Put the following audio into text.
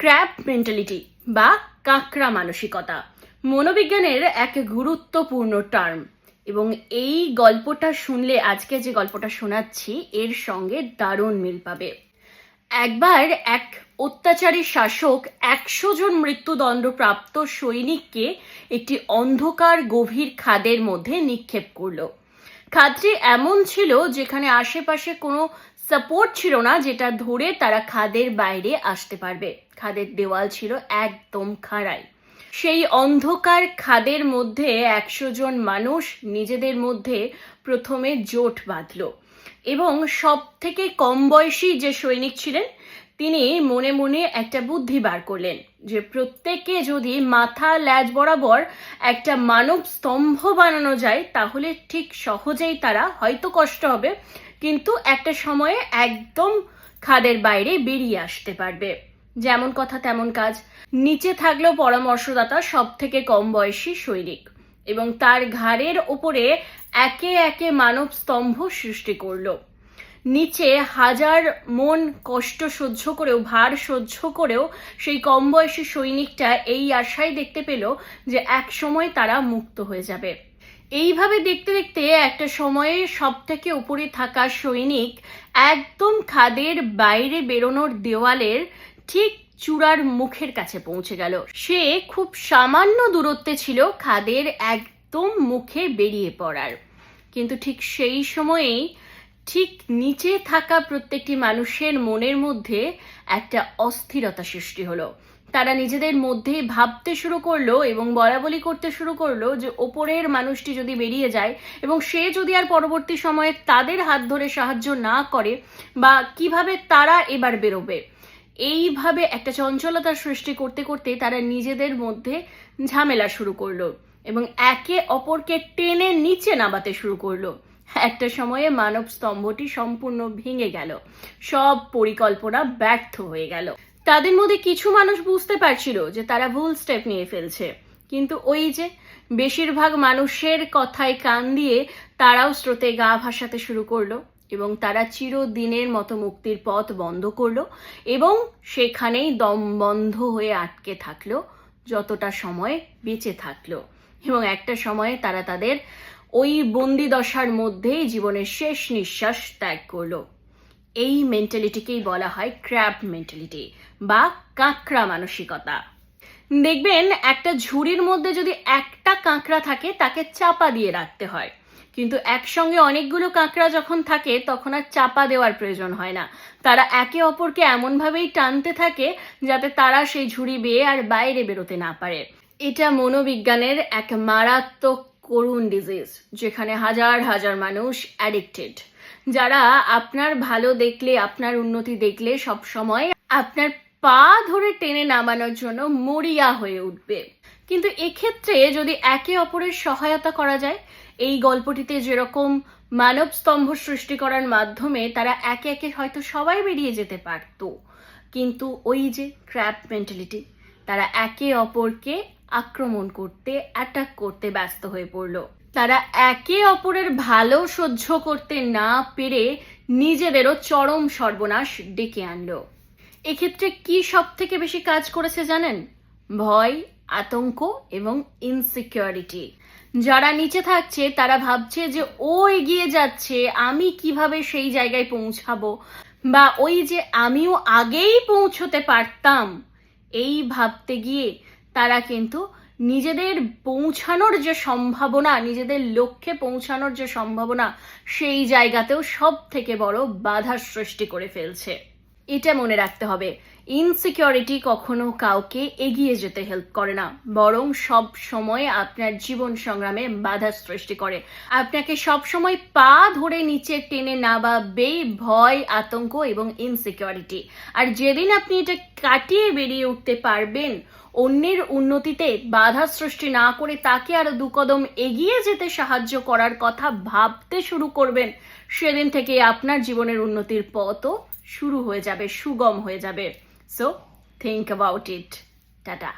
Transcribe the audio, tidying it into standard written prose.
Crab mentality বা কাঁকড়া মানসিকতা মনোবিজ্ঞানের এক গুরুত্বপূর্ণ টার্ম, এবং এই গল্পটা শুনলে আজকে যে গল্পটা শোনাচ্ছি এর সঙ্গে দারুণ মিল পাবে। একবার এক অত্যাচারী শাসক 100 জন মৃত্যুদণ্ডপ্রাপ্ত সৈনিককে একটি অন্ধকার গভীর খাদের মধ্যে নিক্ষেপ করলো। খাদটি এমন ছিল যেখানে আশেপাশে কোনো সাপোর্ট ছিল না, যেটা ধরে তারা খাদের বাইরে আসতে পারবে। খাদের দেওয়াল ছিল একদম খাড়াই। সেই অন্ধকার খাদের মধ্যে 100 জন মানুষ নিজেদের মধ্যে প্রথমে জোট বাঁধল, এবং সব থেকে কম বয়সী যে সৈনিক ছিলেন তিনি মনে মনে একটা বুদ্ধি বার করলেন যে প্রত্যেকে যদি মাথা ল্যাজ বরাবর একটা মানব স্তম্ভ বানানো যায় তাহলে ঠিক সহজেই তারা, হয়তো কষ্ট হবে কিন্তু একটা সময়ে একদম খাদের বাইরে বেরিয়ে আসতে পারবে। যেমন কথা তেমন কাজ। নিচে থাকলো পরামর্শদাতা সব থেকে কম বয়সী সৈনিক, এবং তার ঘাড়ের ওপরে একে একে মানব স্তম্ভ সৃষ্টি করলো। নিচে হাজার মন কষ্ট সহ্য করেও, ভার সহ্য করেও সেই কম বয়সী সৈনিকটা এই আশায় দেখতে পেল যে এক সময় তারা মুক্ত হয়ে যাবে। এইভাবে দেখতে দেখতে একটা সময়ে সব থেকে উপরে থাকা সৈনিক একদম খাদের বাইরে বেরোনোর দেওয়ালের ঠিক চূড়ার মুখের কাছে পৌঁছে গেল। সে খুব সামান্য দূরত্বে ছিল খাদের একদম মুখে বেরিয়ে পড়ার, কিন্তু ঠিক সেই সময়েই ঠিক নিচে থাকা প্রত্যেকটি মানুষের মনের মধ্যে একটা অস্থিরতা সৃষ্টি হলো। তারা নিজেদের মধ্যে ভাবতে শুরু করলো এবং বলাবলি করতে শুরু করলো যে ওপরের মানুষটি যদি বেরিয়ে যায় এবং সে যদি আর পরবর্তী সময়ে তাদের হাত ধরে সাহায্য না করে, বা কিভাবে তারা এবার বেরোবে। এইভাবে একটা চঞ্চলতা সৃষ্টি করতে করতে তারা নিজেদের মধ্যে ঝামেলা শুরু করলো এবং একে অপরকে টেনে নিচে নামাতে শুরু করলো। একটা সময়ে মানব স্তম্ভটি সম্পূর্ণ ভেঙে গেল, সব পরিকল্পনা ব্যর্থ হয়ে গেল। তাদের মধ্যে কিছু মানুষ বুঝতে পারছিল যে তারা ভুল স্টেপ নিয়ে ফেলছে, কিন্তু ওই যে বেশিরভাগ মানুষের কথায় কান দিয়ে তারাও স্রোতে গা ভাসাতে শুরু করলো, এবং তারা চিরদিনের মতো মুক্তির পথ বন্ধ করলো এবং সেখানেই দম বন্ধ হয়ে আটকে থাকলো যতটা সময় বেঁচে থাকলো। এবং একটা সময়ে তারা তাদের ওই বন্দি দশার মধ্যেই জীবনের শেষ নিঃশ্বাস ত্যাগ করলো। এই মেন্টালিটিকেই বলা হয় ক্র্যাব মেন্টালিটি বা কাঁকড়া মানসিকতা। দেখবেন একটা ঝুড়ির মধ্যে যদি একটা কাঁকড়া থাকে তাকে চাপা দিয়ে রাখতে হয়, কিন্তু একসঙ্গে অনেকগুলো কাঁকড়া যখন থাকে তখন আর চাপা দেওয়ার প্রয়োজন হয় না। তারা একে অপরকে এমনভাবেই টানতে থাকে যাতে তারা সেই ঝুড়ি বেয়ে আর বাইরে বেরোতে না পারে। এটা মনোবিজ্ঞানের এক মারাত্মক করুণ ডিজিজ, যেখানে হাজার হাজার মানুষ অ্যাডিক্টেড, যারা আপনার ভালো দেখলে, আপনার উন্নতি দেখলে সব সময় আপনার পা ধরে টেনে নামানোর জন্য মরিয়া হয়ে উঠবে। কিন্তু এক্ষেত্রে যদি একে অপরের সহায়তা করা যায়, এই গল্পটিতে যেরকম মানব স্তম্ভ সৃষ্টি করার মাধ্যমে তারা একে একে হয়তো সবাই বেরিয়ে যেতে পারত, কিন্তু ওই যে ক্র্যাব মেন্টালিটি, তারা একে অপরকে আক্রমণ করতে, অ্যাটাক করতে ব্যস্ত হয়ে পড়লো। তারা একে অপরের ভালো সহ্য করতে না পেরে নিজেদেরও চরম সর্বনাশ ডেকে আনলো। এক্ষেত্রে কি সব থেকে বেশি কাজ করেছে জানেন? ভয়, আতঙ্ক এবং ইনসিকিউরিটি। যারা নিচে থাকছে তারা ভাবছে যে ও এগিয়ে যাচ্ছে, আমি কিভাবে সেই জায়গায় পৌঁছাবো, বা ওই যে আমিও আগেই পৌঁছতে পারতাম। এই ভাবতে গিয়ে তারা কিন্তু নিজেদের পৌঁছানোর যে সম্ভাবনা, নিজেদের লক্ষ্যে পৌঁছানোর যে সম্ভাবনা, সেই জায়গাতেও সব থেকে বড় বাধার সৃষ্টি করে ফেলছে। এটা মনে রাখতে হবে, ইনসিকিউরিটি কখনো কাউকে এগিয়ে যেতে হেল্প করে না, বরং সব সময় আপনার জীবন সংগ্রামে বাধার সৃষ্টি করে। আপনাকে সব সময় পা ধরে নিচে টেনে নামাবে ভয়, আতঙ্ক এবং ইনসিকিউরিটি। আর যেদিন আপনি এটা কাটিয়ে বেরিয়ে উঠতে পারবেন, অন্যের উন্নতিতে বাধা সৃষ্টি না করে তাকে আরো 2 কদম এগিয়ে যেতে সাহায্য করার কথা ভাবতে শুরু করবেন, সেদিন থেকে আপনার জীবনের উন্নতির পথও শুরু হয়ে যাবে, সুগম হয়ে যাবে। So think about it. Tata.